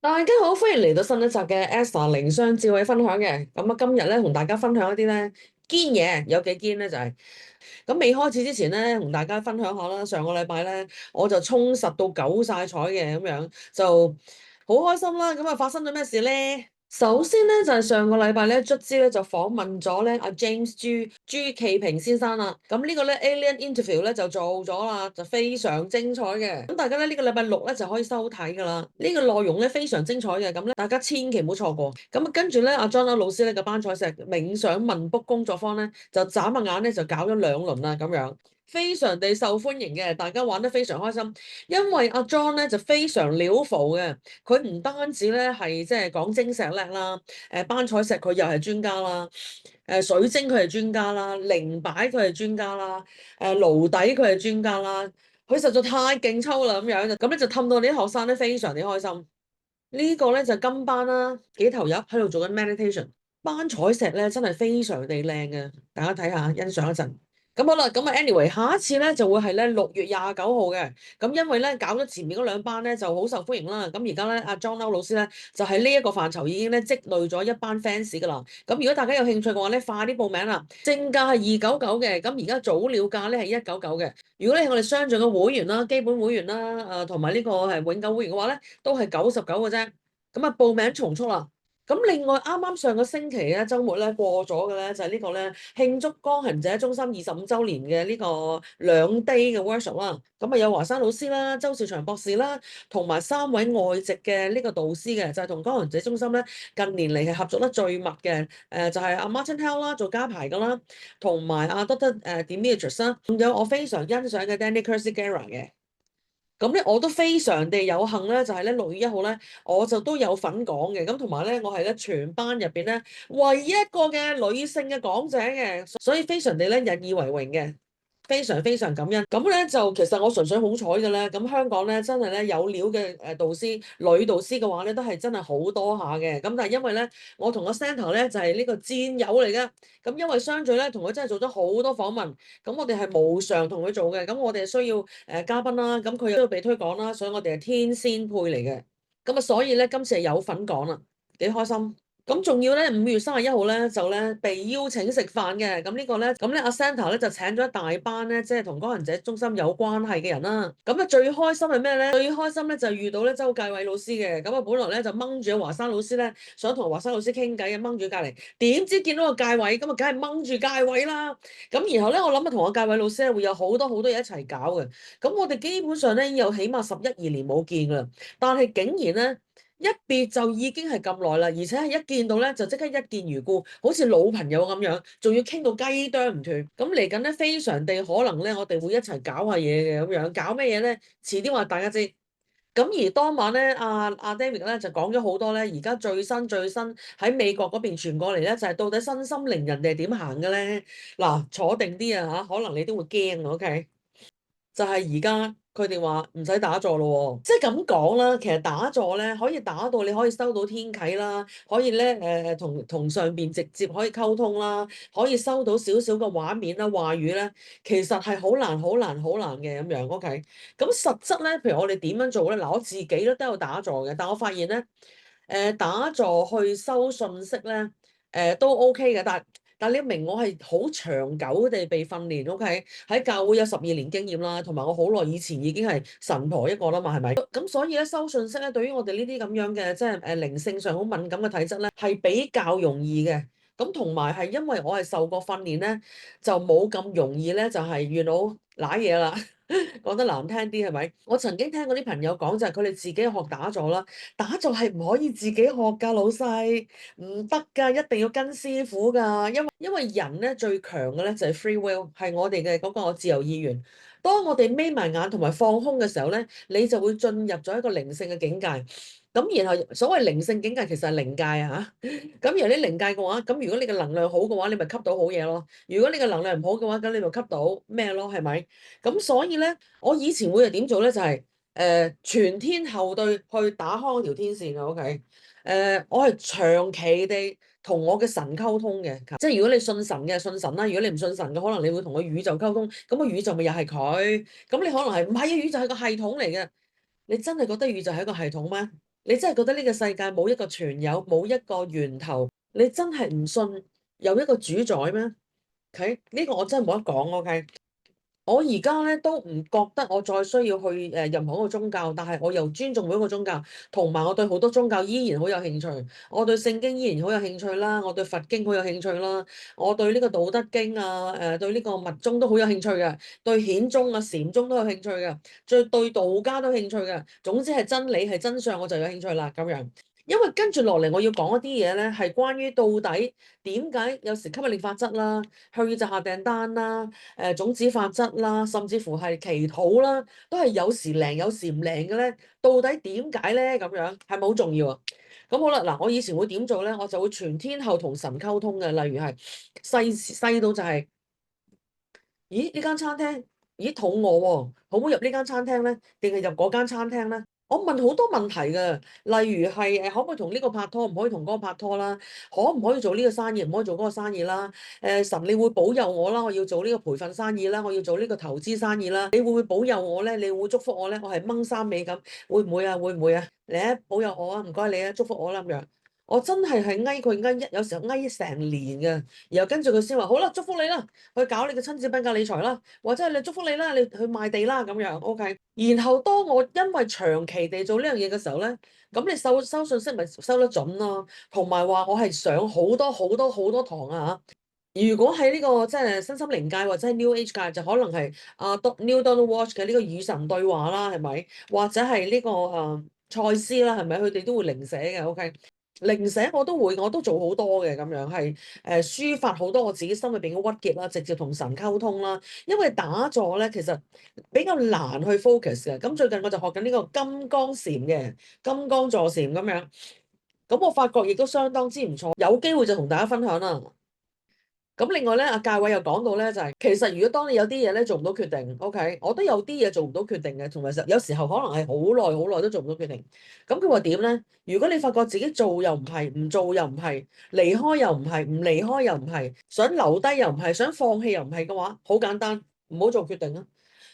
大家好，歡迎嚟到新一集嘅 Esther 靈商智慧分享嘅。咁啊，今日咧同大家分享一啲咧堅嘢，有幾堅咧就係咁。未開始之前咧，同大家分享下啦。上個禮拜咧，我就充實到九晒彩嘅咁樣，就好開心啦。咁啊，發生咗咩事咧？首先咧就係上個禮拜咧，卒之咧就訪問咗咧阿 James 朱啟平先生啦。咁呢個咧 Alien Interview 咧就做咗啦，就非常精彩嘅。咁大家咧呢個禮拜六咧就可以收睇㗎啦。呢個內容咧非常精彩嘅，咁咧大家千祈唔好錯過。咁啊跟住咧阿 John 老師咧嘅班彩石冥想問卜工作坊咧就眨下眼咧就搞咗2輪啦咁樣。非常地受歡迎嘅，大家玩得非常開心，因為阿 John 咧就非常料浮嘅。佢唔單止咧係即係講晶石叻啦，班彩石佢又係專家啦，水晶佢係專家啦，靈擺佢係專家啦，爐底佢係專家啦，佢實在太勁抽啦咁樣，咁咧就氹到你啲學生咧非常之開心。呢個咧就金班啦，幾投入喺度做緊 meditation，班彩石咧真係非常地靚嘅，大家睇下欣賞一陣。咁好啦，咁啊，anyway，下一次咧就會係咧6月29號嘅。咁因為咧搞咗前面嗰2班咧就好受歡迎啦。咁而家咧阿 John 歐老師咧就喺呢一個範疇已經咧積累咗一班 fans 噶啦。咁如果大家有興趣嘅話咧，快啲報名啦！正價係299嘅，咁而家早鳥價咧係199嘅。如果你係我哋商場嘅會員啦、基本會員啦、同埋呢個係永久會員嘅話咧，都係99嘅啫。咁啊，報名從速啦！咁另外啱啱上個星期咧，週末咧過咗嘅咧就係呢個咧慶祝光行者中心25週年嘅呢個2day 嘅 workshop 啦。咁啊有華山老師啦、周兆祥博士啦，同埋3位外籍嘅呢個導師嘅，就係同光行者中心咧近年嚟係合作得最密嘅。就係阿 Martin Hell 啦，做家排噶啦，同埋阿 Doctor Demetrius 啦，仲有我非常欣賞嘅 Danny Kurcigera 嘅。咁咧，我都非常地有幸咧，就係咧6月1號咧，我就都有份講嘅。咁同埋咧，我係咧全班入邊咧唯一一個嘅女性嘅講者嘅，所以非常地咧引以為榮嘅。非常非常感恩，咁咧就其實我純粹好彩嘅咧，咁香港咧真係咧有料嘅導師女導師嘅話咧，都係真係好多下嘅。咁但係因為咧，我同個 centre 咧就係呢個戰友嚟嘅，咁因為相聚咧同佢真係做咗好多訪問，咁我哋係無償同佢做嘅，咁我哋係需要嘉賓啦，咁佢又都要被推廣啦，所以我哋係天仙配嚟嘅，咁啊所以咧今次係有份講啦，幾開心。咁仲要咧5月31號咧就咧被邀請食飯嘅，咁呢個咧咁咧阿 Santa 咧就請咗一大班咧即係同光行者中心有關係嘅人啦。咁啊最開心係咩咧？最開心咧就遇到咧周介偉老師嘅。咁啊本來咧就掹住阿華山老師咧，想同華山老師傾偈啊，掹住隔離。點知見到個介偉，咁啊梗係掹住介偉啦。咁然後咧我諗啊同阿介偉老師咧會有好多好多嘢一齊搞嘅。咁我哋基本上咧已經有起碼11、12年冇見㗎啦，但係竟然咧〜一別就已經係咁耐啦，而且係一見到咧就即刻一見如故，好似老朋友咁樣，仲要傾到雞啄唔斷。咁嚟緊咧，非常地可能咧，我哋會一齊搞下嘢嘅咁樣。搞咩嘢咧？遲啲話大家知。咁而當晚咧，阿 David 咧就講咗好多咧，而家最新喺美國嗰邊傳過嚟咧，就係到底身心靈人哋係點行嘅咧？嗱，坐定啲啊嚇，可能你都會驚啊，OK？就係而家佢哋話唔使打坐咯喎，即係咁講啦。其實打坐咧可以打到你可以收到天啟啦，可以咧同上邊直接可以溝通啦，可以收到少少嘅畫面啦、話語咧，其實係好難、好難、好難嘅咁樣。OK，咁實質咧，譬如我哋點樣做咧？嗱，我自己都有打坐嘅，但我發現咧，打坐去收信息咧，都 OK 嘅，但你明我係好長久地被訓練，OK？喺教會有12年經驗啦，同埋我好耐以前已經係神婆一個啦嘛，係咪？咁所以咧收信息咧，對於我哋呢啲咁樣嘅即係靈性上好敏感嘅體質咧，係比較容易嘅。咁同埋係因為我係受過訓練咧，就冇咁容易咧，就係遇到揦嘢啦。講得難聽啲係咪？我曾經聽過啲朋友講就係佢哋自己學打坐啦，打坐係唔可以自己學㗎，老細唔得㗎，一定要跟師傅㗎。因為人咧最強嘅咧就係 free will，係我哋嘅嗰個自由意願。當我哋眯埋眼同埋放空嘅時候咧，你就會進入咗一個靈性嘅境界。咁然後所謂靈性境界其實係靈界啊嚇。咁如果你靈界嘅話，咁如果你嘅能量好嘅話，你咪吸到好嘢咯。如果你嘅能量唔好嘅話，咁你咪吸到咩咯？係咪？咁所以咧，我以前會係點做咧？就係全天候對去打開嗰條天線嘅，OK？我係長期地同我嘅神溝通嘅，即係如果你信神嘅信神啦，如果你唔信神嘅，可能你會同個宇宙溝通，咁個宇宙咪又係佢，咁你可能係唔係啊？宇宙係個系統嚟嘅，你真係覺得宇宙係一個系統咩？你真係覺得呢個世界冇一個全有，冇一個源頭，你真係唔信有一個主宰咩？OK，呢個我真係冇得講。OK。我而家咧都唔覺得我再需要去任何一個宗教，但係我又尊重每一個宗教，同埋我對好多宗教依然好有興趣。我對聖經依然好有興趣啦，我對佛經好有興趣啦，我對呢個道德經啊，對呢個密宗都好有興趣嘅，對顯宗啊、禪宗都有興趣嘅，最對道家都有興趣嘅。總之係真理係真相，我就有興趣啦咁樣。因為跟住落嚟我要講一啲嘢咧，係關於到底點解有時吸引力法則啦、向宇宙下訂單啦。種子法則啦，甚至乎係祈禱啦，都係有時靈有時唔靈嘅咧。到底點解咧？咁樣係咪好重要啊？咁好啦，嗱，我以前會點做咧？我就會全天候同神溝通嘅，例如係細到就係、咦呢間餐廳，咦肚餓喎，好唔好入呢間餐廳咧？定係入嗰間餐廳咧？我問好多問題嘅，例如係可唔可以同呢個拍拖，唔可以同嗰個拍拖啦？可唔可以做呢個生意，唔可以做嗰個生意啦？神你會保佑我啦，我要做呢個培訓生意啦，我要做呢個投資生意啦，你會唔會保佑我咧？你會唔會祝福我咧？我係掹衫尾咁，會唔會啊？會唔會啊？嚟啊，保佑我啊！唔該你啊，祝福我啦咁樣。我真係翳佢有時候翳成年嘅，然後跟住佢先話好啦，祝福你啦，去搞你嘅親子品格理財啦，或者係你祝福你啦，你去賣地啦咁樣，OK。然後當我因為長期地做呢樣嘢嘅時候咧，咁你收信息咪收得準咯，同埋話我係上好多好多好多堂啊嚇。如果喺呢個即係身心靈界或者係 New Age 界，就可能係Neil Donald Walsh 嘅呢個與神對話啦，係咪？或者係呢個賽斯啦，係咪？佢哋都會靈寫嘅，OK。零寫我都會，我都做好多嘅咁樣，係抒發好多我自己心裏邊嘅鬱結啦，直接同神溝通啦。因為打坐咧，其實比較難去 focus 嘅。咁最近我就學緊呢個金剛禪嘅金剛坐禪咁樣，咁我發覺亦都相當之唔錯。有機會就同大家分享啦。咁另外咧，阿介偉又講到咧，就係其實如果當你有啲嘢咧做唔到決定，OK，我都有啲嘢做唔到決定嘅，同埋有時候可能係好耐好耐都做唔到決定。咁佢話點咧？如果你發覺自己做又唔係，唔做又唔係，離開又唔係，唔離開又唔係，想留低又唔係，想放棄又唔係嘅話，好簡單，唔好做決定啊！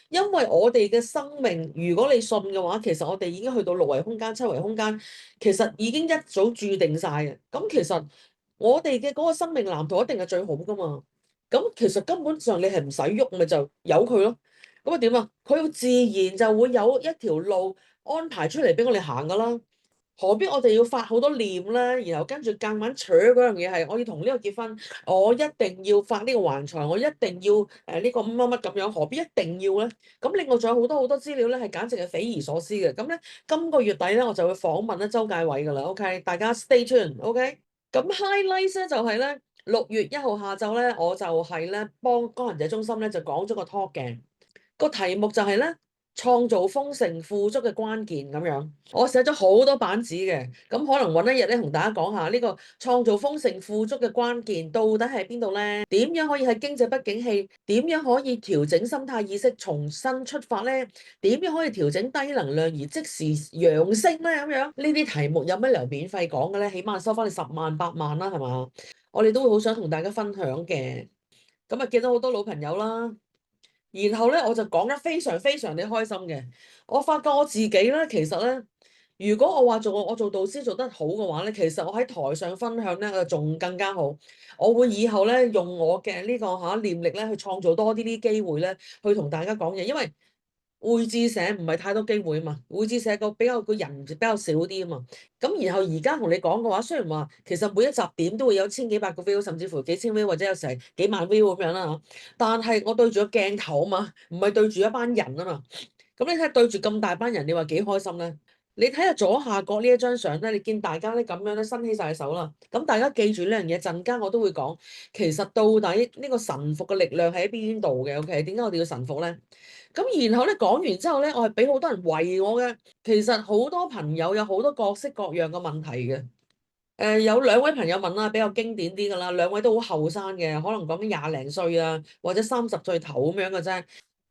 因為我哋嘅生命，如果你信嘅話，其實我哋已經去到六維空間、七維空間，其實已經一早注定晒嘅。咁其實我哋嘅嗰個生命藍圖一定係最好噶嘛。咁其實根本上你係唔使喐，咪就由佢咯。咁啊點啊？佢自然就會有一條路安排出嚟俾我哋行噶啦。何必我哋要發好多念咧？然後跟住夾硬扯嗰樣嘢係，我要同呢個結婚，我一定要發呢個橫財，我一定要呢個乜乜乜咁樣，何必一定要咧？咁另外仲有好多好多資料咧，係簡直係匪夷所思嘅。咁咧，今個月底咧，我就會訪問咧周介偉噶啦。OK，大家 stay tuned。OK，咁 highlight 咧就係咧6月1號下晝咧，我就係咧幫工人者中心咧就講咗個 talk 嘅。個題目就係咧創造豐盛富足嘅關鍵咁樣，我寫咗好多版紙嘅，咁可能揾一日咧同大家講下呢個創造豐盛富足嘅關鍵到底喺邊度咧？點樣可以喺經濟不景氣？點樣可以調整心態意識，重新出發咧？點樣可以調整低能量而即時揚升咧？咁樣呢啲題目有咩理由免費講嘅咧？起碼收翻你10萬8萬啦，係嘛？我哋都會好想同大家分享嘅，咁啊見到好多老朋友啦。然後咧，我就講得非常非常地開心嘅。我發覺我自己咧，其實咧，如果我話我做導師做得好嘅話咧，其實我喺台上分享咧，我仲更加好。我會以後咧用我嘅呢個念力咧，去創造多啲啲機會咧，去同大家講嘢。因為會誌社唔係太多機會啊嘛，會誌社個人比較少啲啊嘛。咁然後而家同你講嘅話，雖然話其實每一集點都會有千幾百個 view，甚至乎幾千 view 或者有時係幾萬 view 咁樣啦嚇。但係我對住個鏡頭啊嘛，唔係對住一班人啊嘛。咁你睇下對住咁大班人，你話幾開心咧？你睇下左下角呢一張相咧，你見大家咧咁樣咧伸起晒手啦。咁大家記住呢樣嘢，陣間我都會講。其實到底呢個臣服嘅力量喺邊度嘅？OK，點解我哋要臣服咧？咁然後咧講完之後咧，我係俾好多人圍我嘅。其實好多朋友有好多各式各樣嘅問題嘅。有2位朋友問啦，比較經典啲㗎啦，2位都好後生嘅，可能講緊20零歲啊，或者30歲頭咁樣嘅啫。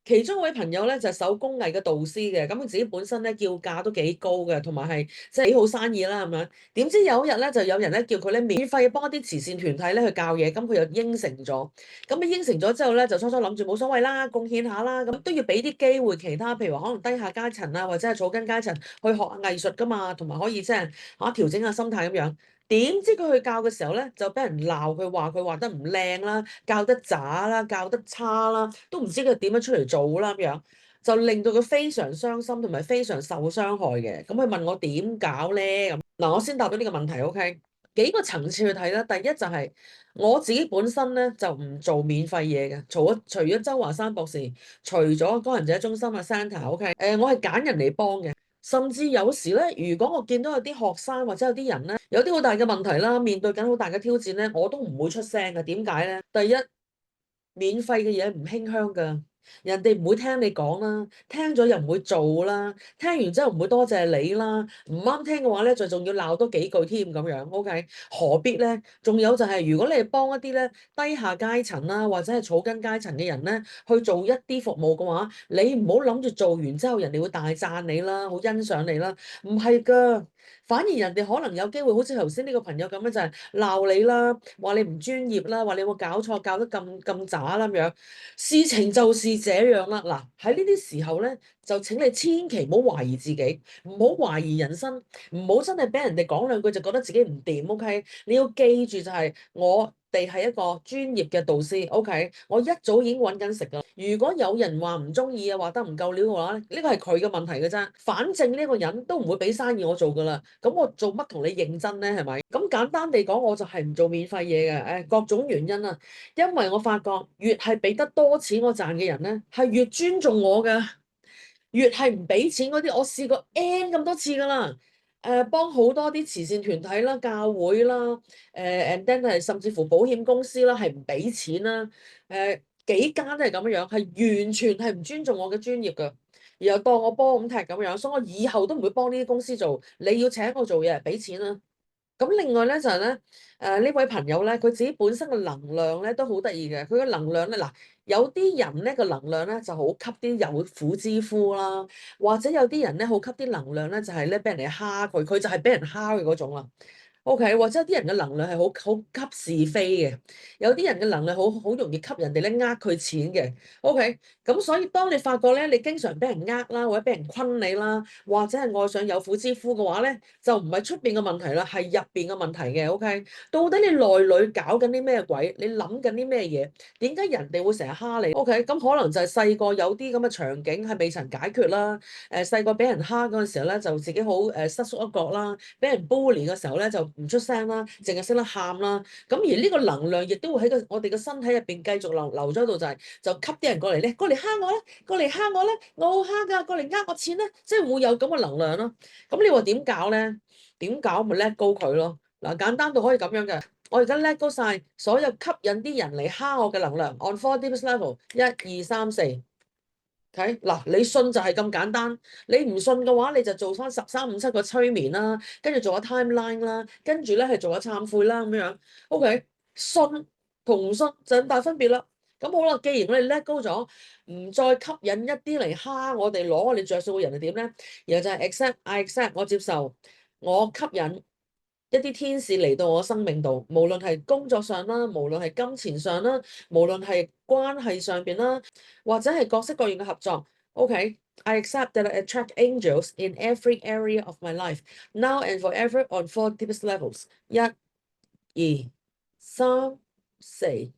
其中一位朋友咧就係手工藝嘅導師嘅，咁佢自己本身咧叫價都幾高嘅，同埋係即係幾好生意啦咁樣。點知有一日咧就有人咧叫佢咧免費幫啲慈善團體咧去教嘢，咁佢又應承咗。咁啊應承咗之後咧，就初初諗住冇所謂啦，貢獻下啦，咁都要俾啲機會其他，譬如話可能低下階層啊，或者係草根階層去學藝術噶嘛，同埋可以即係嚇調整下心態咁樣。點知佢去教嘅時候咧，就俾人鬧佢話佢畫得唔靚啦，教得渣啦，教得差啦，都唔知佢點樣出嚟做啦咁樣，就令到佢非常傷心同埋非常受傷害嘅。咁佢問我點搞咧？咁嗱，我先答咗呢個問題，OK？幾個層次去睇啦。第一就係我自己本身咧就唔做免費嘢嘅，除咗周華山博士，除咗高人者中心嘅 Santa，OK？我係揀人嚟幫嘅。甚至有時咧，如果我見到有啲學生或者有啲人咧，有啲好大嘅問題啦，面對緊好大嘅挑戰咧，我都唔會出聲嘅。點解咧？第一，免費嘅嘢唔馨香㗎，人哋唔會聽你講啦，聽咗又唔會做啦，聽完之後唔會多謝你啦，唔啱聽嘅話咧，就仲要鬧多幾句添咁樣，OK？何必咧？仲有就係如果你係幫一啲咧低下階層啦，或者係草根階層嘅人咧，去做一啲服務嘅話，你唔好諗住做完之後人哋會大讚你啦，好欣賞你啦，唔係㗎。反而人哋可能有機會，好似頭先呢個朋友咁樣，就係鬧你啦，話你唔專業啦，話你有冇搞錯，教得咁渣啦咁樣。事情就是這樣啦。嗱，喺呢啲時候咧，就請你千祈唔好懷疑自己，唔好懷疑人生，唔好真係俾人哋講兩句就覺得自己唔掂。OK，你要記住就係我哋係一個專業嘅導師。OK，我一早已經揾緊食㗎。如果有人話唔中意啊，話得唔夠料嘅話咧，呢個係佢嘅問題嘅啫。反正呢個人都唔會俾生意我做㗎啦。咁我做乜同你認真咧？係咪？咁簡單地講，我就係唔做免費嘢嘅。各種原因啊，因為我發覺越係俾得多錢我賺嘅人咧，係越尊重我嘅。越係唔俾錢嗰啲，我試過 N 咁多次㗎啦。幫好多啲慈善團體啦、教會啦，and then 係甚至乎保險公司啦，係唔俾錢啦。幾間都係咁樣樣，係完全係唔尊重我嘅專業㗎，然後當我波咁踢咁樣，所以我以後都唔會幫呢啲公司做。你要請我做嘢，俾錢啦。咁另外咧就係咧，呢位朋友咧，佢自己本身嘅能量咧都好得意嘅。佢嘅能量咧，嗱，有啲人咧個能量咧就好吸啲有婦之夫啦，或者有啲人咧好吸啲能量咧就係咧俾人哋蝦佢，佢就係俾人蝦嘅嗰種啦。O.K. 或者有啲人嘅能量係好吸是非嘅，有啲人嘅能量好容易吸人哋咧佢錢嘅。O.K. 咁所以當你發覺咧，你經常俾人啦，或者俾人昆你啦，或者係愛上有婦之夫嘅話咧，就唔係出邊嘅問題啦，係入邊嘅問題嘅。O.K. 到底你內裏搞緊啲咩鬼？你諗緊啲咩嘢？點解人哋會成日蝦你？O.K. 咁可能就係細個有啲咁嘅場景係未曾解決啦。細個俾人蝦嗰陣時候咧，就自己好瑟縮一角啦。俾人 bully 嘅時候咧，就唔出聲啦，淨係識得喊啦。咁而呢個能量亦都會喺我哋嘅身體入邊繼續留咗喺度，就吸啲人過嚟咧，過嚟蝦我咧，過嚟蝦我咧，我好蝦㗎，過嚟我錢咧，即係會有咁嘅能量咯。咁你話點搞咧？點搞咪 let go 佢咯。嗱，簡單到可以咁樣嘅。我而家 let go 晒所有吸引啲人嚟蝦我嘅能量。On 4 deepest level，1、2、3、4。睇嗱，你信就係咁簡單。你唔信嘅話，你就做翻13、57個催眠啦，跟住做下 timeline 啦，跟住咧係做下懺悔啦咁樣。OK，信同唔信就咁大分別啦。咁好啦，既然我哋 let go 咗，唔再吸引一啲嚟蝦我哋攞我哋着數嘅人係點咧？然後就係 I accept，我接受，我吸引一啲天使嚟到我生命度，無論係工作上啦，無論係金錢上啦，無論係關係上邊啦，或者係各式各樣嘅合作。OK，I accept that I attract angels in every area of my life now and forever on 4 deepest levels。1、2、3、4。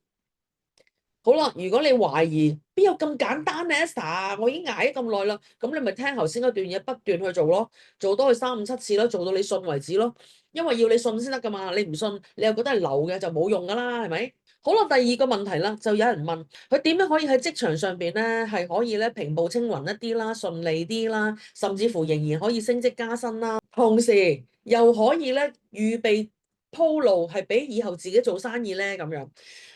好啦，如果你懷疑邊有咁簡單咧，Esther，我已經捱咗咁耐啦，咁你咪聽頭先嗰段嘢不斷去做咯，做多去3、5、7次咯，做到你信為止咯。因為要你信先得噶嘛，你唔信，你又覺得係流嘅就冇用噶啦，係咪？好啦，第二個問題啦，就有人問佢點樣可以喺職場上邊咧係可以咧平步青雲一啲啦，順利啲啦，甚至乎仍然可以升職加薪啦，同時又可以咧預備鋪路係俾以後自己做生意咧咁樣。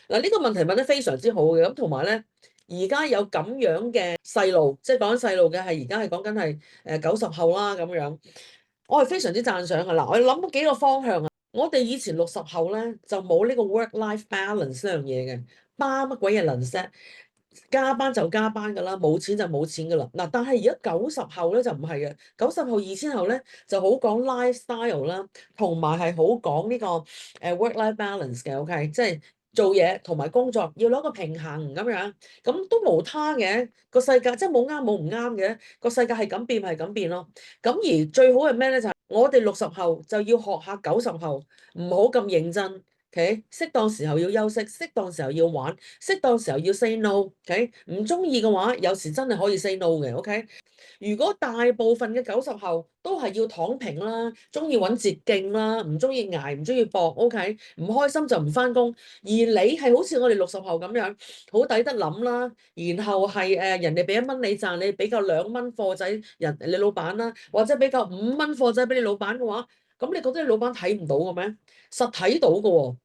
嗱，呢個問題問得非常之好嘅，咁同埋咧，而家有咁樣嘅細路，即係講緊細路嘅係而家係講緊係90後啦咁樣，我係非常之讚賞嘅。嗱，我諗咗幾個方向啊，我哋以前60後咧就冇呢個 work-life balance 呢樣嘢嘅，巴乜鬼嘢能 set？加班就加班㗎啦，冇錢就冇錢㗎啦。嗱，但係而家90後咧就唔係嘅，90後2000後咧就好講 lifestyle 啦，同埋係好講呢個work-life balance 嘅，OK，即係做嘢同埋工作要攞個平衡咁樣，咁都無他嘅個世界，即係冇啱冇唔啱嘅，個世界係咁變係咁變咯。咁而最好係咩咧？就係我哋60後就要學下90後，唔好咁認真。OK，適當時候要休息，適當時候要玩，適當時候要 say no。OK，唔中意嘅話，有時真係可以 say no 嘅。OK，如果大部分嘅90後都係要躺平啦，中意揾捷徑啦，唔中意捱，唔中意搏，OK，唔開心就唔翻工。而你係好似我哋60後咁樣，好抵得諗啦。然後係人哋俾1蚊你賺，你俾夠2蚊貨仔你老闆啦，或者俾夠5蚊貨仔俾你老闆嘅話，咁你覺得你老闆睇唔到嘅咩？實睇到嘅喎。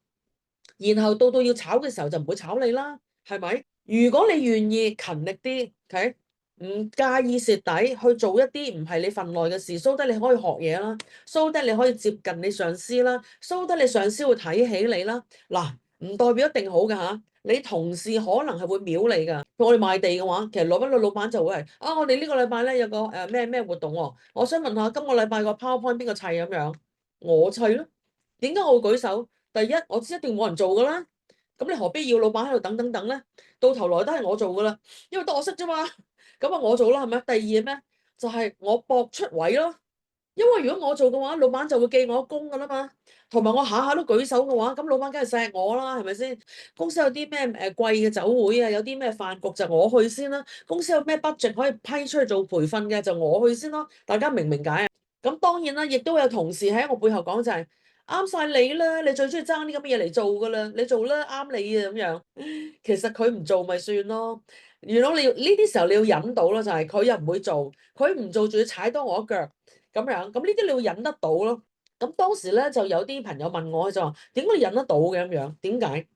然後到要炒嘅時候就唔會炒你啦，係咪？如果你願意勤力啲，OK，唔介意蝕底去做一啲唔係你份內嘅事，so that 你可以學嘢啦，so that 你可以接近你上司啦，so that 你上司會睇起你啦。嗱，唔代表一定好㗎吓，你同事可能係會秒你㗎。我哋賣地嘅話，其實攞翻到老闆就會係啊，我哋呢個禮拜咧有個咩咩活動喎，我想問下今個禮拜個 PowerPoint 邊個砌咁樣，我砌咯。點解我會舉手？第一，我知一定冇人做噶啦，咁你何必要老闆喺度等等等咧？到頭來都係我做噶啦，因為得我識啫嘛，咁啊我做啦，係咪？第二咩？就係我搏出位咯，因為如果我做嘅話，老闆就會記我功噶啦嘛，同埋我下下都舉手嘅話，咁老闆梗係錫我啦，係咪先？公司有啲咩貴嘅酒會啊，有啲咩飯局就我去先啦。公司有咩 budget 可以批出去做培訓嘅就我去先咯。大家明唔明解啊？咁當然啦，亦都有同事喺我背後講就係啱晒你啦，你最中意爭啲咁嘅嘢嚟做噶啦，你做啦啱你啊咁樣。其實佢唔做咪算咯。如果你要呢啲時候你要忍到咯，就係佢又唔會做，佢唔做仲要踩多我一腳咁樣。咁呢啲你要忍得到咯。咁當時咧就有啲朋友問我，佢就話點解你忍得到嘅咁樣？點解？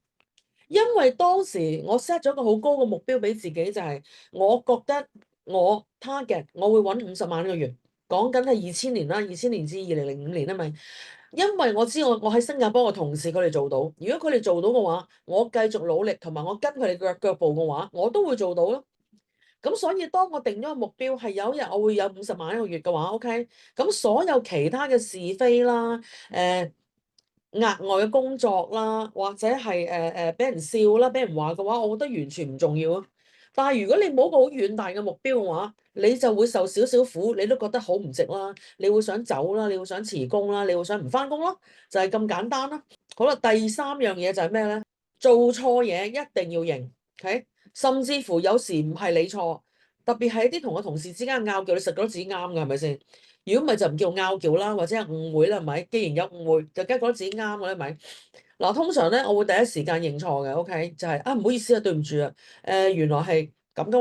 因為當時我 set 咗個好高嘅目標俾自己，就係我覺得我 target 我會揾50萬一個月，講緊係2000年啦，2000年至2005年啊咪。因為我知我喺新加坡嘅同事佢哋做到，如果佢哋做到嘅話，我繼續努力同埋我跟佢哋嘅腳步嘅話，我都會做到咯。咁所以當我定咗個目標係有一日我會有50萬一個月嘅話，OK，咁所有其他嘅是非啦，額外嘅工作啦，或者係俾人笑啦，俾人話嘅話，我覺得完全唔重要啊。但係如果你冇一個好遠大嘅目標嘅話，你就會受少少苦，你都覺得好唔值啦，你會想走啦，你會想辭工啦，你會想唔返工咯，就係咁簡單啦。好啦，第三樣嘢就係咩咧？做錯嘢一定要認，OK？甚至乎有時唔係你錯，特別係一啲同我同事之間拗撬，你實覺得自己啱㗎，係咪先？如果唔係就唔叫拗撬啦，或者係誤會啦，係咪？既然有誤會，就梗係覺得自己啱嘅啦，係咪？嗱，通常咧，我會第一時間認錯嘅，OK，就係啊，唔好意思啊，對唔住啊，原來係咁，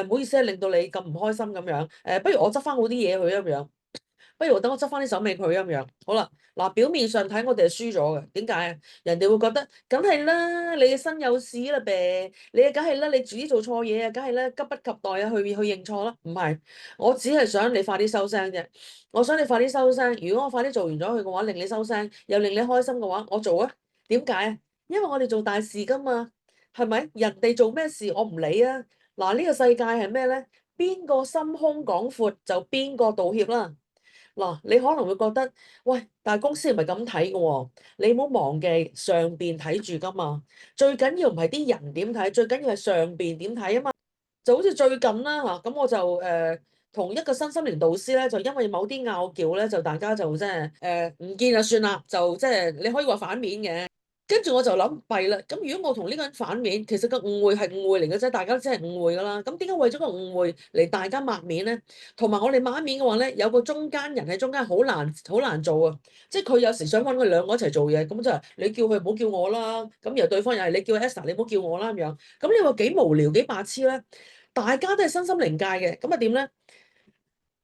唔好意思啊，令到你咁唔開心咁樣，不如我執翻好啲嘢佢咁樣。不如等我執翻啲手尾佢咁樣，好啦，嗱，表面上睇我哋係輸咗嘅，點解啊？人哋會覺得，梗係啦，你嘅身有屎啦唄，你梗係啦，你自己做錯嘢啊，梗係啦，急不及待啊，去認錯啦。唔係，我只係想你快啲收聲啫，我想你快啲收聲。如果我快啲做完咗佢嘅話，令你收聲，又令你開心嘅話，我做啊。點解啊？因為我哋做大事噶嘛，係咪？人哋做咩事我唔理啊。嗱，呢個世界係咩咧？邊個心胸廣闊就邊個道歉啦。嗱，你可能會覺得，喂，但係公司唔係咁睇嘅喎，你唔好忘記上邊睇住噶嘛。最緊要唔係啲人點睇，最緊要係上邊點睇啊嘛。就好似最近啦嚇，咁我就同一個身心靈導師咧，就因為某啲拗撬咧，就大家就即係唔見就算啦，就即係你可以話反面嘅。跟住我就諗弊啦，咁如果我同呢個人反面，其實個誤會係誤會嚟嘅啫，大家都真係誤會噶啦。咁點解為咗個誤會嚟大家抹面咧？同埋我哋抹面嘅話咧，有個中間人喺中間好難做啊！即係佢有時想揾佢兩個一齊做嘢，咁就係你叫佢唔好叫我啦，咁然後對方又係你叫 Esther 你唔好叫我啦咁樣。咁你話幾無聊幾白痴咧？大家都係身心靈界嘅，咁啊點咧？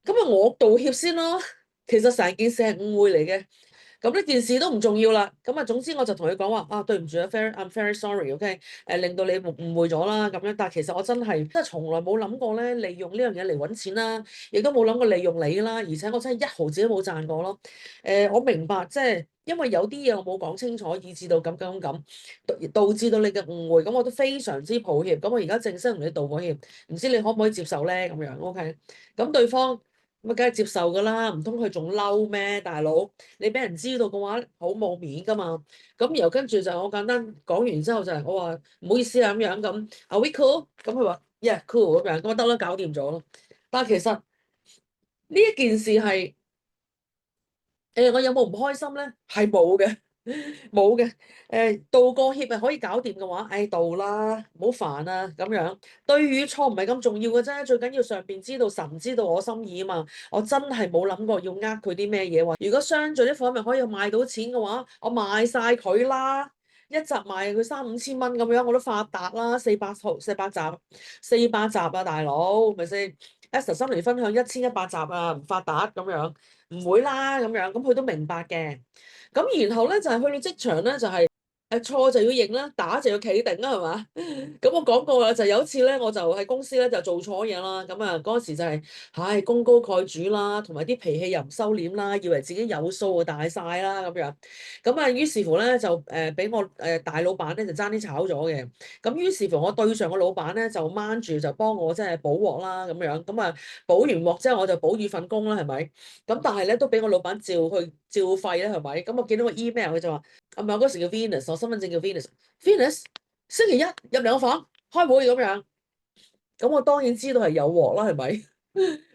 咁啊我道歉先咯。其實成件事係誤會嚟嘅。咁呢件事都唔重要啦，咁啊總之我就同佢講話啊，對唔住啊，I'm very sorry，OK，令到你誤會咗啦咁樣，但係其實我真係從來冇諗過咧利用呢樣嘢嚟揾錢啦，亦都冇諗過利用你啦，而且我真係一毫子都冇賺過咯。我明白即係因為有啲嘢我冇講清楚，以至到咁，導致到你嘅誤會，咁我都非常之抱歉。咁我而家正式同你道個歉，唔知你可唔可以接受咧？咁樣，OK？咁對方咁啊，梗係接受㗎啦，唔通佢仲嬲咩？大佬，你俾人知道嘅話，好冇面㗎嘛。咁然後跟住就我簡單講完之後就係我話唔好意思啊咁樣咁，Are we cool？咁佢話 Yeah cool 咁樣，咁啊得啦，搞掂咗咯。但係其實呢一件事係我有冇唔開心咧？係冇嘅，冇嘅。道個歉係可以搞掂嘅話，道啦，唔好煩啊咁樣。對與錯唔係咁重要嘅啫，最緊要上邊知道神知道我心意啊嘛。我真係冇諗過要佢啲咩嘢話。如果相聚啲貨品可以賣到錢嘅話，我賣晒佢啦。一集賣佢3、5千蚊咁樣，我都發達啦。400套、400集、400集啊，大佬，咪先？Esther 心靈分享1100集啊，唔發達咁樣。唔會啦咁樣，咁佢都明白嘅。咁然後咧就係去到職場咧就係錯就要認啦，打就要企定啦，係嘛？咁我講過啦，就有一次咧我就喺公司咧就做錯嘢啦。咁啊嗰陣時就係功高蓋主啦，同埋啲脾氣又唔收斂啦，以為自己有數啊大晒啦咁樣。咁啊於是乎咧就俾我大老闆咧就爭啲炒咗嘅。咁於是乎我對上個老闆咧就掹住就幫我即係補鑊啦咁樣。咁啊補完鑊之後我就補住份工啦，係咪？咁但係咧都俾我老闆照肺咧，係咪？咁我見到個 email 佢就話，係咪我嗰時叫 Venus，我身份證叫 Venus，Venus 星期一入嚟我房開會咁樣。咁我當然知道係有鑊啦，係咪？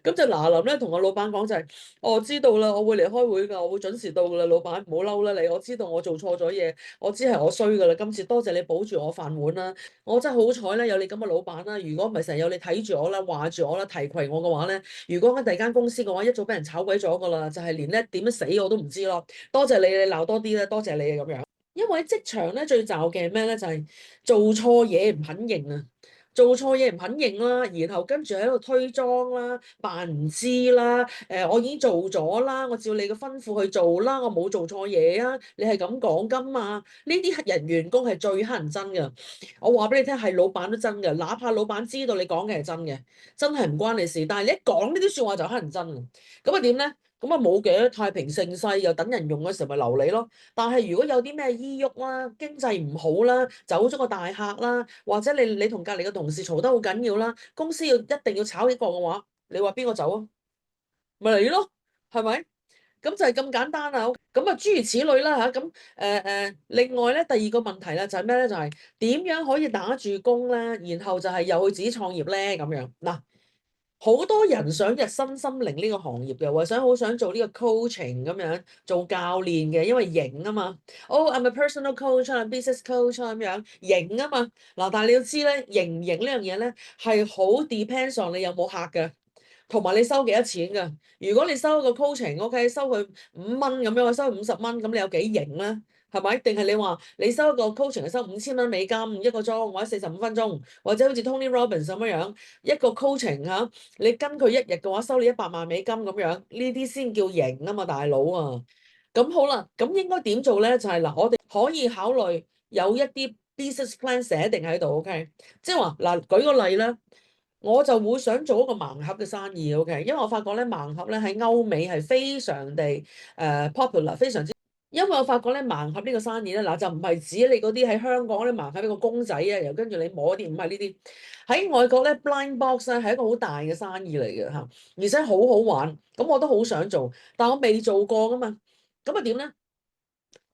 咁就嗱臨咧同我老闆講就係，我知道啦，我會嚟開會㗎，我會準時到㗎啦，老闆唔好嬲啦你，我知道我做錯咗嘢，我知係我衰㗎啦，今次多謝你保住我飯碗啦，我真係好彩咧有你咁嘅老闆啦，如果唔係成日有你睇住我啦，話住我啦，提攜我嘅話咧，如果喺第二間公司嘅話，一早俾人炒鬼咗㗎啦，就係連咧點樣死我都唔知咯，多謝你，你鬧多啲啦，多謝你啊咁樣。因為喺職場咧最罩嘅係咩咧？就係做錯嘢唔肯認啊！做錯嘢唔肯認啦，然後跟住喺度推裝啦，扮唔知啦。我已經做咗啦，我照你嘅吩咐去做啦，我冇做錯嘢啊！你係咁講㗎嘛？呢啲人員工係最乞人憎㗎。我話俾你聽，係老闆都憎㗎，哪怕老闆知道你講嘅係真嘅，真係唔關你事。但係你一講呢啲説話就乞人憎啊！咁啊點咧？咁啊冇嘅，太平盛世又等人用嘅時候咪留你咯。但係如果有啲咩依郁啦，經濟唔好啦，走咗個大客啦，或者你同隔離嘅同事嘈得好緊要啦，公司一定要炒一個嘅話，你話邊個走啊？咪你咯，係咪？咁就係咁簡單啦。咁啊諸如此類啦嚇。咁另外咧第二個問題咧就係咩咧？就係點樣可以打住工咧，然後就係又去自己創業咧咁樣嗱。好多人想入身心靈呢個行業嘅，或者好想做呢個 coaching 咁樣做教練嘅，因為型啊嘛。Oh, I'm a personal coach, I'm a business coach 咁樣型啊嘛。嗱，但係你要知咧，型唔型呢樣嘢咧係好 depends on 你有冇客嘅，同埋你收幾多錢㗎。如果你收個 coaching，OK，收佢5蚊咁樣，收50蚊，咁你有幾型咧？係咪？定係你話你收一個 coaching 係收5000蚊美金一個鐘，或者45分鐘，或者好似 Tony Robbins 咁樣一個 coaching 嚇，你跟佢一日嘅話收你100萬美金咁樣，呢啲先叫型啊嘛，大佬啊！咁好啦，咁應該點做咧？就係嗱，我哋可以考慮有一啲 business plan 寫定喺度，OK，即係話嗱，舉個例啦。我就會想做一個盲盒嘅生意，OK，因為我發覺咧盲盒咧喺歐美係非常地popular，非常之，因為我發覺咧盲盒呢個生意咧嗱就唔係指你嗰啲喺香港嗰啲盲盒一個公仔啊，又跟住你摸啲，唔係呢啲，喺外國咧 blind box 咧係一個好大嘅生意嚟嘅嚇，而且好好玩，咁我都好想做，但我未做過噶嘛，咁啊點咧？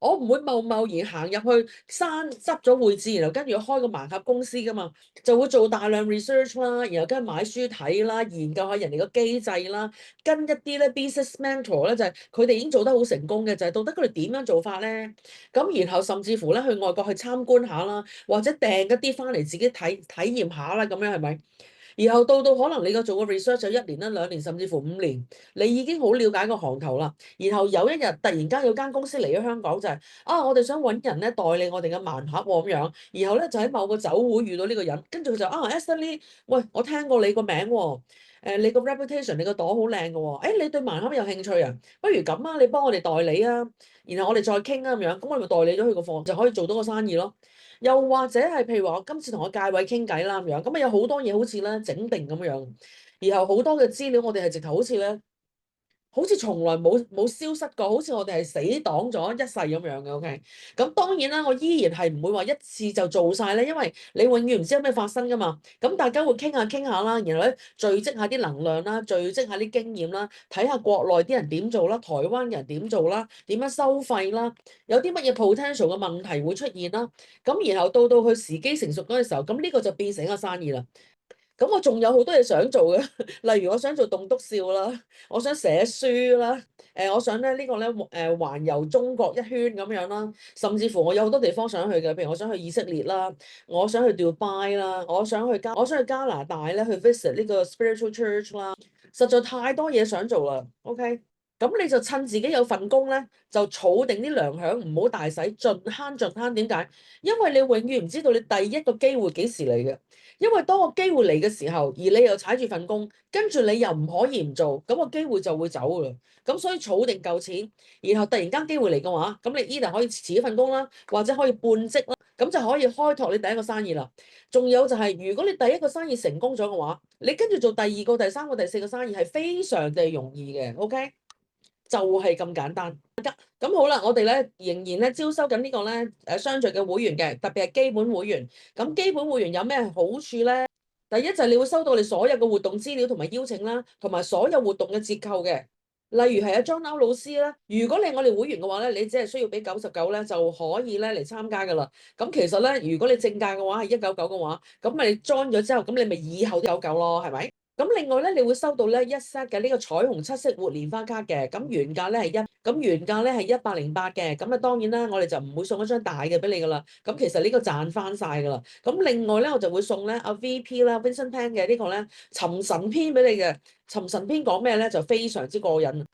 我唔會貿然行入去山執咗會址，然後跟住開個盲盒公司噶嘛，就會做大量 research 啦，然後跟住買書睇啦，研究下人哋個機制啦，跟一啲咧 business mentor 咧就係佢哋已經做得好成功嘅，就係到底佢哋點樣做法咧？咁然後甚至乎咧去外國去參觀下啦，或者訂一啲翻嚟自己體驗下啦，咁樣係咪？然後到可能你個做個 research 就1年啦、2年，甚至乎5年，你已經好了解個行頭啦。然後有一日突然間有間公司嚟咗香港就係、我哋想揾人咧代理我哋嘅盲盒喎咁樣。然後咧就喺某個酒會遇到呢個人，跟住佢就Esther Lee，喂，我聽過你個名喎，你個 reputation 你個朵好靚嘅喎，你對盲盒有興趣啊？不如咁啊，你幫我哋代理啊，然後我哋再傾啊咁樣，咁我咪代理咗佢個貨，就可以做到個生意咯。又或者係譬如話，我今次同我介位傾偈啦咁樣，咁啊有好多嘢好似咧整定咁樣，然後好多嘅資料我哋係直頭好似咧好似從來冇消失過，好似我哋係死黨咗一世咁樣嘅。OK，咁當然啦，我依然係唔會話一次就做晒咧，因為你永遠唔知有咩發生噶嘛。咁大家會傾下啦，然後咧聚積下啲能量啦，聚積下啲經驗啦，睇下國內啲人點做啦，台灣人點做啦，點樣收費啦，有啲乜嘢 potential 嘅問題會出現啦。咁然後到佢時機成熟嗰陣時候，咁呢個就變成一個生意啦。咁我仲有好多嘢想做嘅，例如我想做棟篤笑啦，我想寫書啦，我想咧呢個咧環遊中國一圈咁樣啦，甚至乎我有好多地方想去嘅，譬如我想去以色列啦，我想去 Dubai 啦，我想去加拿大咧去 visit 呢個 spiritual church 啦，實在太多嘢想做啦。OK，咁你就趁自己有份工咧，就儲定啲糧餉，唔好大使，盡慳盡慳。點解？因為你永遠唔知道你第一個機會幾時嚟嘅。因為當個機會嚟嘅時候，而你又踩住份工，跟住你又唔可以唔做，咁個機會就會走㗎啦。咁所以儲定夠錢，然後突然間機會嚟嘅話，咁你 either 可以辭咗份工啦，或者可以半職啦，咁就可以開拓你第一個生意啦。仲有就係，如果你第一個生意成功咗嘅話，你跟住做第二個、第三個、第四個生意係非常地容易嘅。OK，就係咁簡單。咁好啦，我哋咧仍然咧招收緊呢個咧相聚嘅會員嘅，特別係基本會員。咁基本會員有咩好處咧？第一就係你會收到你所有嘅活動資料同埋邀請啦，同埋所有活動嘅折扣嘅。例如係阿 John Lau 老師啦，如果你係我哋會員嘅話咧，你只係需要俾99咧就可以咧嚟參加噶啦。咁其實咧，如果你正價嘅話係199嘅話，咁咪 join 咗之後，咁你咪以後都99咯，係咪？咁另外咧，你會收到咧一 set 嘅呢個彩虹七色活蓮花卡嘅，咁原價咧係108嘅，咁啊當然啦，我哋就唔會送一張大嘅俾你噶啦，咁其實呢個賺翻晒噶啦。咁另外咧，我就會送咧阿 VP 啦 Vincent Pan 嘅呢個咧尋神篇俾你嘅。尋神篇講咩咧？就非常之過癮。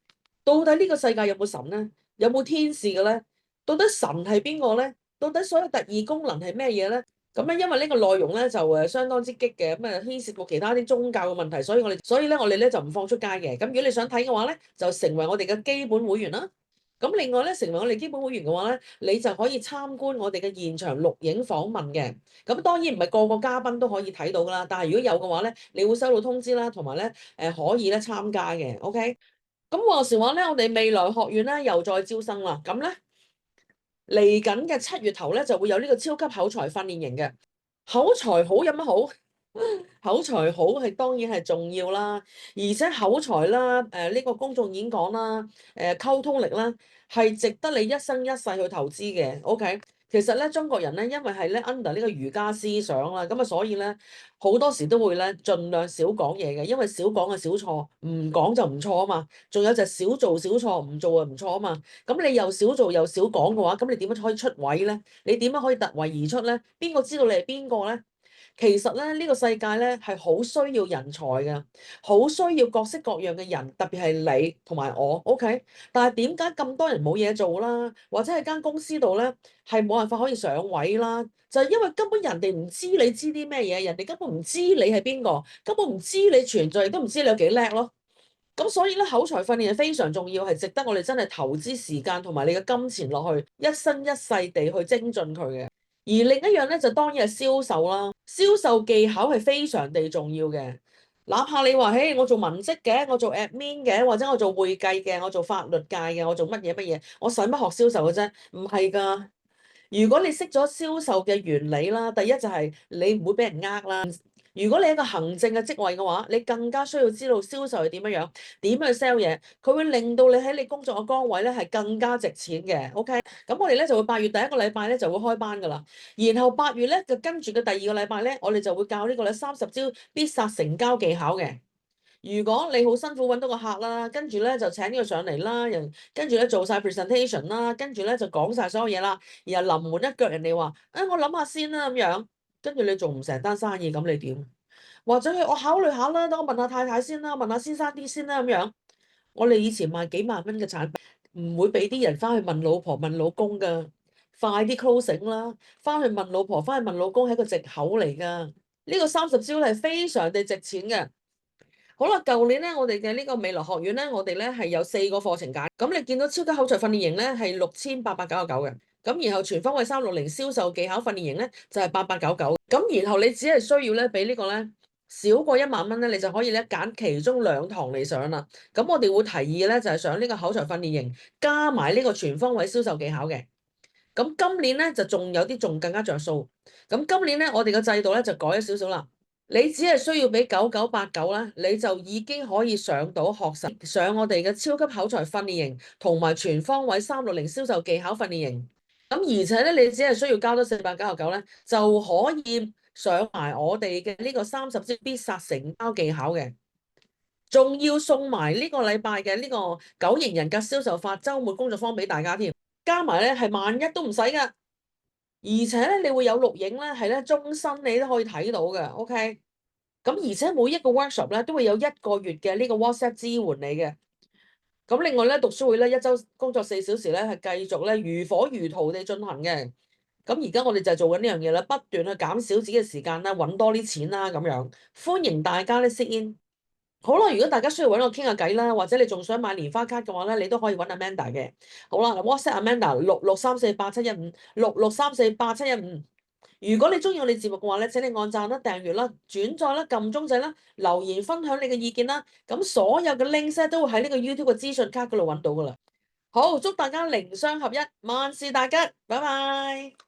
到底呢個世界有冇神咧？有冇天使嘅咧？到底神係邊個咧？到底所有特異功能係咩嘢咧？咁咧，因為呢個內容咧就相當之激嘅，咁啊牽涉到其他啲宗教嘅問題，所以咧我哋咧就唔放出街嘅。咁如果你想睇嘅話咧，就成為我哋嘅基本會員啦。咁另外咧，成為我哋基本會員嘅話咧，你就可以參觀我哋嘅現場錄影訪問嘅。咁當然唔係個個嘉賓都可以睇到㗎啦，但係如果有嘅話咧，你會收到通知啦，同埋咧可以咧參加嘅。OK。咁話時話咧，我哋未來學院咧又再招生啦。咁咧嚟緊嘅7月頭咧就會有呢個超級口才訓練營嘅。口才好有乜好？口才好係當然係重要啦，而且口才啦，呢個公眾演講啦，溝通力啦，係值得你一生一世去投資嘅。OK，其實咧中國人咧，因為係咧 under 呢個儒家思想啦，咁啊所以咧好多時都會咧盡量少講嘢嘅，因為少講就少錯，唔講就唔錯啊嘛。仲有就係少做少錯，唔做就唔錯啊嘛。咁你又少做又少講嘅話，咁你點樣可以出位咧？你點樣可以突圍而出咧？邊個知道你係邊個咧？其實咧，呢個世界咧係好需要人才嘅，好需要各式各樣嘅人，特別係你同埋我，OK？但係點解咁多人冇嘢做啦？或者喺間公司度咧係冇辦法可以上位啦？就係因為根本人哋唔知你知啲咩嘢，人哋根本唔知你係邊個，根本唔知你存在，亦都唔知你有幾叻咯。咁所以咧，口才訓練係非常重要，係值得我哋真係投資時間同埋你嘅金錢落去，一生一世地去精進佢嘅。而另一樣咧，就當然係銷售啦。銷售技巧係非常地重要嘅。哪怕你話，嘿，我做文職嘅，我做 admin 嘅，或者我做會計嘅，我做法律界嘅，我做乜嘢乜嘢，我使乜學銷售嘅啫？唔係㗎。如果你識咗銷售嘅原理啦，第一就係你唔會俾人呃啦。如果你係一個行政嘅職位嘅話，你更加需要知道銷售係點樣樣，點去 sell 嘢，佢會令到你喺你工作嘅崗位咧係更加值錢嘅。OK，咁我哋咧就會8月第一個禮拜咧就會開班㗎啦，然後8月咧就跟住嘅第二個禮拜咧，我哋就會教呢個咧30招必殺成交技巧嘅。如果你好辛苦揾到個客啦，跟住咧就請呢個上嚟啦，跟住咧做晒 presentation 啦，跟住咧就講晒所有嘢啦，然後臨門一腳人哋話，我諗下先啦咁樣，跟住你做唔成單生意，咁你點？或者係我考慮下啦，等我問下太太先啦，問下先生啲先啦咁樣。我哋以前賣幾萬蚊嘅產品，唔會俾啲人翻去問老婆問老公㗎，快啲 closing 啦，翻去問老婆，翻去問老公係一個藉口嚟㗎。呢個30招係非常地值錢嘅。好啦，舊年咧，我哋嘅呢個未來學院咧，我哋咧係有4個課程揀。咁你見到超級口才訓練營咧係6899嘅，咁然後全方位360銷售技巧訓練營咧就係8899。咁然後你只係需要咧俾呢個咧少過1萬蚊咧，你就可以咧揀其中2堂嚟上啦。咁我哋會提議咧就係上呢個口才訓練營，加埋呢個全方位銷售技巧嘅。咁今年咧就仲有啲仲更加着數。咁今年咧我哋嘅制度咧就改咗少少啦。你只係需要俾9989啦，你就已經可以上到學實上我哋嘅超級口才訓練營同埋全方位360銷售技巧訓練營。咁而且咧，你只係需要交多499咧，就可以上埋我哋嘅呢個30招必殺成交技巧嘅，仲要送埋呢個禮拜嘅呢個九型人格銷售法週末工作坊俾大家添。加埋咧係萬一都唔使噶，而且咧你會有錄影咧，係咧終身你都可以睇到嘅。OK。咁而且每一個 workshop 咧都會有1個月嘅呢個 WhatsApp 支援你嘅。咁另外咧讀書會咧1週工作4小時咧係繼續咧如火如荼地進行嘅。咁而家我哋就係做緊呢樣嘢啦，不斷去減少自己嘅時間啦，揾多啲錢啦咁樣。歡迎大家咧 sit in。好啦，如果大家需要揾我傾下偈啦，或者你仲想買年花卡嘅話咧，你都可以揾 Amanda 嘅。好啦，WhatsApp Amanda 6634871566348715。如果你中意我哋節目嘅話咧，請你按讚啦、訂閱啦、轉載啦、撳鐘仔啦、留言分享你嘅意見啦。咁所有嘅 links 咧都會喺呢個 YouTube 嘅資訊卡嗰度揾到噶啦。好，祝大家零雙合一，萬事大吉，拜拜。